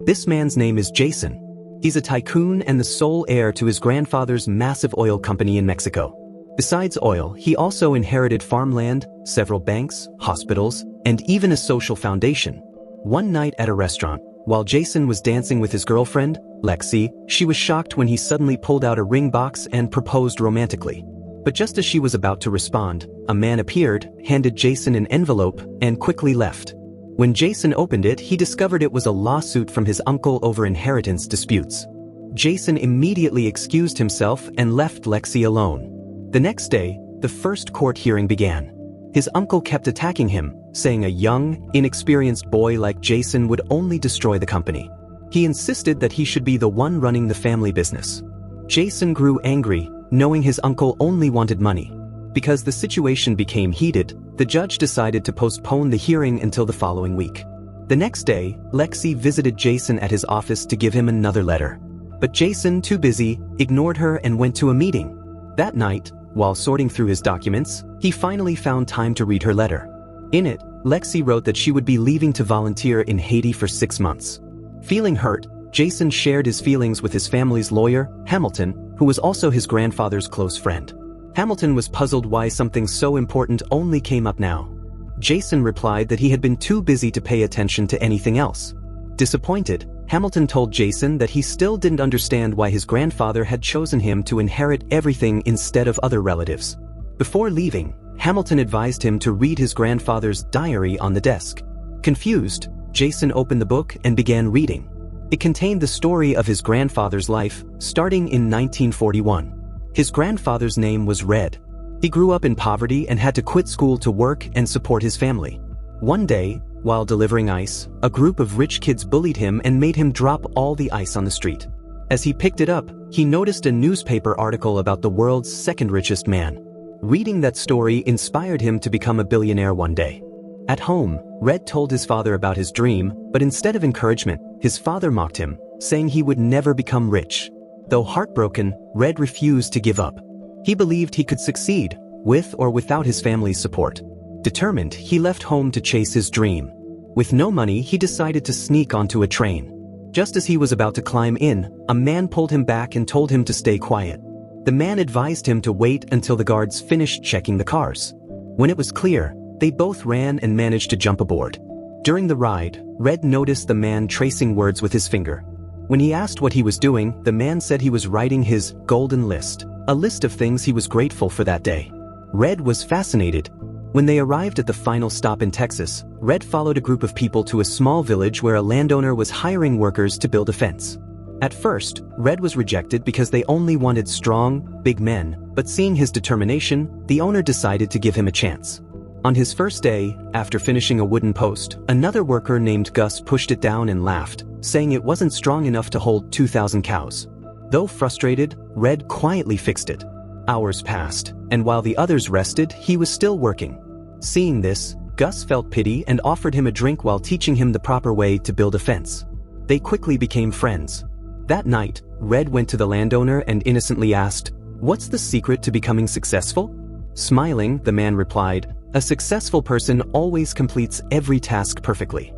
This man's name is Jason. He's a tycoon and the sole heir to his grandfather's massive oil company in Mexico. Besides oil, he also inherited farmland, several banks, hospitals, and even a social foundation. One night at a restaurant, while Jason was dancing with his girlfriend, Lexi, she was shocked when he suddenly pulled out a ring box and proposed romantically. But just as she was about to respond, a man appeared, handed Jason an envelope, and quickly left. When Jason opened it, he discovered it was a lawsuit from his uncle over inheritance disputes. Jason immediately excused himself and left Lexi alone. The next day, the first court hearing began. His uncle kept attacking him, saying a young, inexperienced boy like Jason would only destroy the company. He insisted that he should be the one running the family business. Jason grew angry, knowing his uncle only wanted money. Because the situation became heated, the judge decided to postpone the hearing until the following week. The next day, Lexi visited Jason at his office to give him another letter. But Jason, too busy, ignored her and went to a meeting. That night, while sorting through his documents, he finally found time to read her letter. In it, Lexi wrote that she would be leaving to volunteer in Haiti for 6 months. Feeling hurt, Jason shared his feelings with his family's lawyer, Hamilton, who was also his grandfather's close friend. Hamilton was puzzled why something so important only came up now. Jason replied that he had been too busy to pay attention to anything else. Disappointed, Hamilton told Jason that he still didn't understand why his grandfather had chosen him to inherit everything instead of other relatives. Before leaving, Hamilton advised him to read his grandfather's diary on the desk. Confused, Jason opened the book and began reading. It contained the story of his grandfather's life, starting in 1941. His grandfather's name was Red. He grew up in poverty and had to quit school to work and support his family. One day, while delivering ice, a group of rich kids bullied him and made him drop all the ice on the street. As he picked it up, he noticed a newspaper article about the world's second richest man. Reading that story inspired him to become a billionaire one day. At home, Red told his father about his dream, but instead of encouragement, his father mocked him, saying he would never become rich. Though heartbroken, Red refused to give up. He believed he could succeed, with or without his family's support. Determined, he left home to chase his dream. With no money, he decided to sneak onto a train. Just as he was about to climb in, a man pulled him back and told him to stay quiet. The man advised him to wait until the guards finished checking the cars. When it was clear, they both ran and managed to jump aboard. During the ride, Red noticed the man tracing words with his finger. When he asked what he was doing, the man said he was writing his golden list, a list of things he was grateful for that day. Red was fascinated. When they arrived at the final stop in Texas, Red followed a group of people to a small village where a landowner was hiring workers to build a fence. At first, Red was rejected because they only wanted strong, big men, but seeing his determination, the owner decided to give him a chance. On his first day, after finishing a wooden post, another worker named Gus pushed it down and laughed, saying it wasn't strong enough to hold 2,000 cows. Though frustrated, Red quietly fixed it. Hours passed, and while the others rested, he was still working. Seeing this, Gus felt pity and offered him a drink while teaching him the proper way to build a fence. They quickly became friends. That night, Red went to the landowner and innocently asked, "What's the secret to becoming successful?" Smiling, the man replied, "A successful person always completes every task perfectly."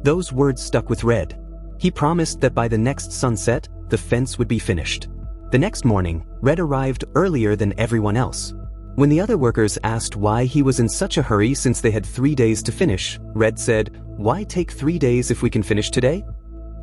Those words stuck with Red. He promised that by the next sunset, the fence would be finished. The next morning, Red arrived earlier than everyone else. When the other workers asked why he was in such a hurry since they had 3 days to finish, Red said, "Why take 3 days if we can finish today?"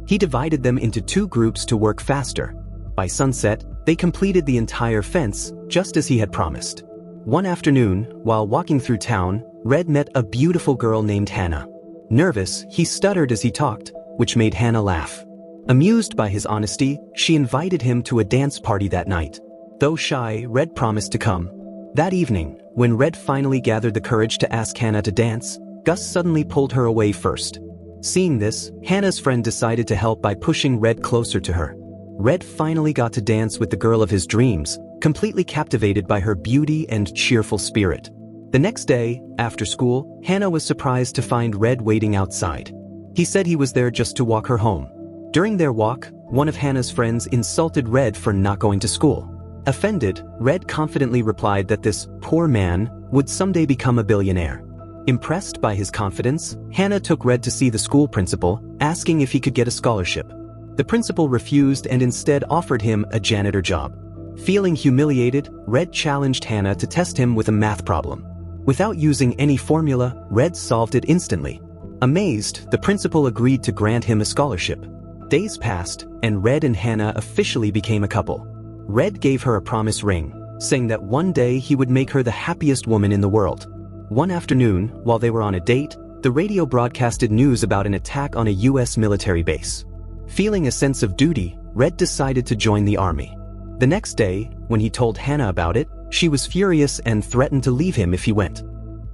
He divided them into 2 groups to work faster. By sunset, they completed the entire fence, just as he had promised. One afternoon, while walking through town, Red met a beautiful girl named Hannah. Nervous, he stuttered as he talked, which made Hannah laugh. Amused by his honesty, she invited him to a dance party that night. Though shy, Red promised to come. That evening, when Red finally gathered the courage to ask Hannah to dance, Gus suddenly pulled her away first. Seeing this, Hannah's friend decided to help by pushing Red closer to her. Red finally got to dance with the girl of his dreams, completely captivated by her beauty and cheerful spirit. The next day, after school, Hannah was surprised to find Red waiting outside. He said he was there just to walk her home. During their walk, one of Hannah's friends insulted Red for not going to school. Offended, Red confidently replied that this poor man would someday become a billionaire. Impressed by his confidence, Hannah took Red to see the school principal asking if he could get a scholarship. The principal refused and instead offered him a janitor job. Feeling humiliated, Red challenged Hannah to test him with a math problem. Without using any formula, Red solved it instantly. Amazed, the principal agreed to grant him a scholarship. Days passed, and Red and Hannah officially became a couple. Red gave her a promise ring, saying that one day he would make her the happiest woman in the world. One afternoon, while they were on a date, the radio broadcasted news about an attack on a US military base. Feeling a sense of duty, Red decided to join the army. The next day, when he told Hannah about it, she was furious and threatened to leave him if he went.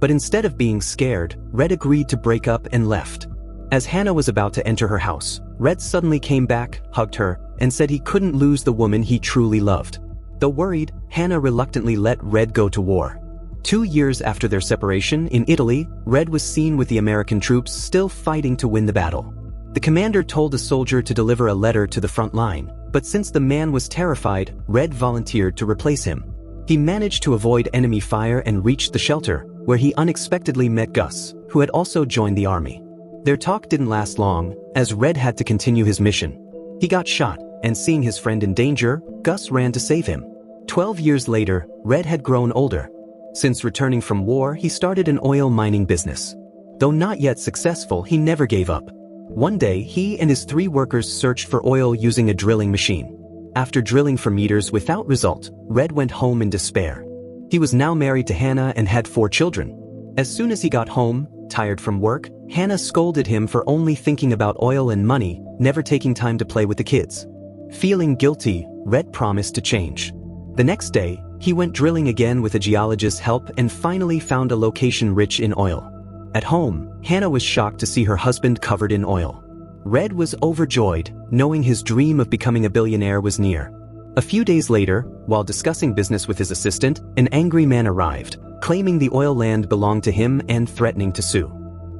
But instead of being scared, Red agreed to break up and left. As Hannah was about to enter her house, Red suddenly came back, hugged her, and said he couldn't lose the woman he truly loved. Though worried, Hannah reluctantly let Red go to war. 2 years after their separation, in Italy, Red was seen with the American troops still fighting to win the battle. The commander told a soldier to deliver a letter to the front line, but since the man was terrified, Red volunteered to replace him. He managed to avoid enemy fire and reached the shelter, where he unexpectedly met Gus, who had also joined the army. Their talk didn't last long, as Red had to continue his mission. He got shot, and seeing his friend in danger, Gus ran to save him. 12 years later, Red had grown older. Since returning from war, he started an oil mining business. Though not yet successful, he never gave up. One day, he and his 3 workers searched for oil using a drilling machine. After drilling for meters without result, Red went home in despair. He was now married to Hannah and had 4 children. As soon as he got home, tired from work, Hannah scolded him for only thinking about oil and money, never taking time to play with the kids. Feeling guilty, Red promised to change. The next day, he went drilling again with a geologist's help and finally found a location rich in oil. At home, Hannah was shocked to see her husband covered in oil. Red was overjoyed, knowing his dream of becoming a billionaire was near. A few days later, while discussing business with his assistant, an angry man arrived, claiming the oil land belonged to him and threatening to sue.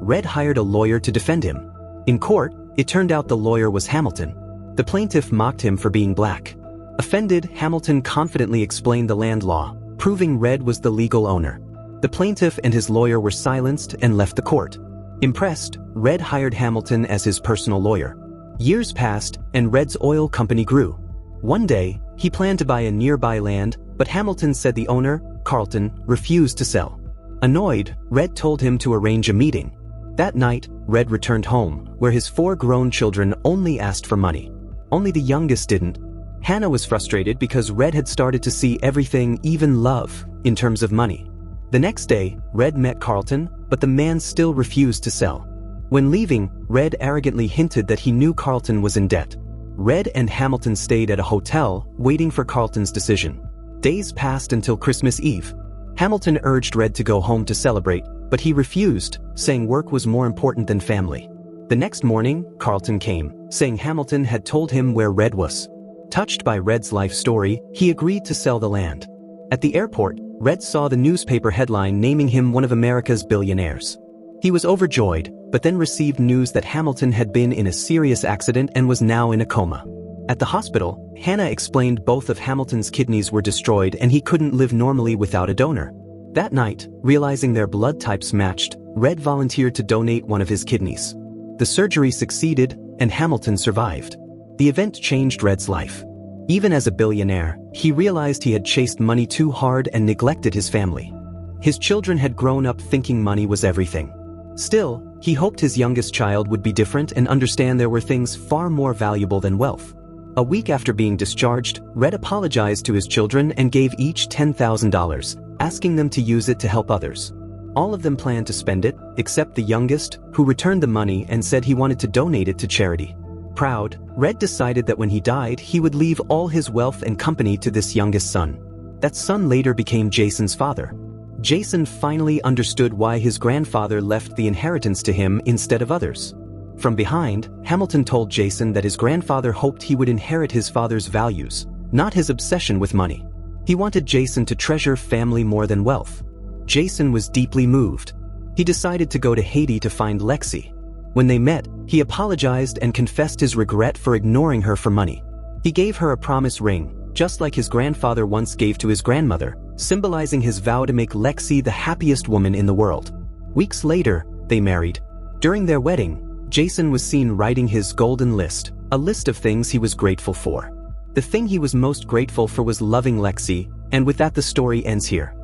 Red hired a lawyer to defend him. In court, it turned out the lawyer was Hamilton. The plaintiff mocked him for being black. Offended, Hamilton confidently explained the land law, proving Red was the legal owner. The plaintiff and his lawyer were silenced and left the court. Impressed, Red hired Hamilton as his personal lawyer. Years passed, and Red's oil company grew. One day, he planned to buy a nearby land, but Hamilton said the owner, Carlton, refused to sell. Annoyed, Red told him to arrange a meeting. That night, Red returned home, where his 4 grown children only asked for money. Only the youngest didn't. Hannah was frustrated because Red had started to see everything, even love, in terms of money. The next day, Red met Carlton, but the man still refused to sell. When leaving, Red arrogantly hinted that he knew Carlton was in debt. Red and Hamilton stayed at a hotel, waiting for Carlton's decision. Days passed until Christmas Eve. Hamilton urged Red to go home to celebrate, but he refused, saying work was more important than family. The next morning, Carlton came, saying Hamilton had told him where Red was. Touched by Red's life story, he agreed to sell the land. At the airport, Red saw the newspaper headline naming him one of America's billionaires. He was overjoyed, but then received news that Hamilton had been in a serious accident and was now in a coma. At the hospital, Hannah explained both of Hamilton's kidneys were destroyed and he couldn't live normally without a donor. That night, realizing their blood types matched, Red volunteered to donate one of his kidneys. The surgery succeeded, and Hamilton survived. The event changed Red's life. Even as a billionaire, he realized he had chased money too hard and neglected his family. His children had grown up thinking money was everything. Still, he hoped his youngest child would be different and understand there were things far more valuable than wealth. A week after being discharged, Red apologized to his children and gave each $10,000, asking them to use it to help others. All of them planned to spend it, except the youngest, who returned the money and said he wanted to donate it to charity. Proud, Red decided that when he died, he would leave all his wealth and company to this youngest son. That son later became Jason's father. Jason finally understood why his grandfather left the inheritance to him instead of others. From behind, Hamilton told Jason that his grandfather hoped he would inherit his father's values, not his obsession with money. He wanted Jason to treasure family more than wealth. Jason was deeply moved. He decided to go to Haiti to find Lexi. When they met, he apologized and confessed his regret for ignoring her for money. He gave her a promise ring, just like his grandfather once gave to his grandmother, symbolizing his vow to make Lexi the happiest woman in the world. Weeks later, they married. During their wedding, Jason was seen writing his golden list, a list of things he was grateful for. The thing he was most grateful for was loving Lexi, and with that the story ends here.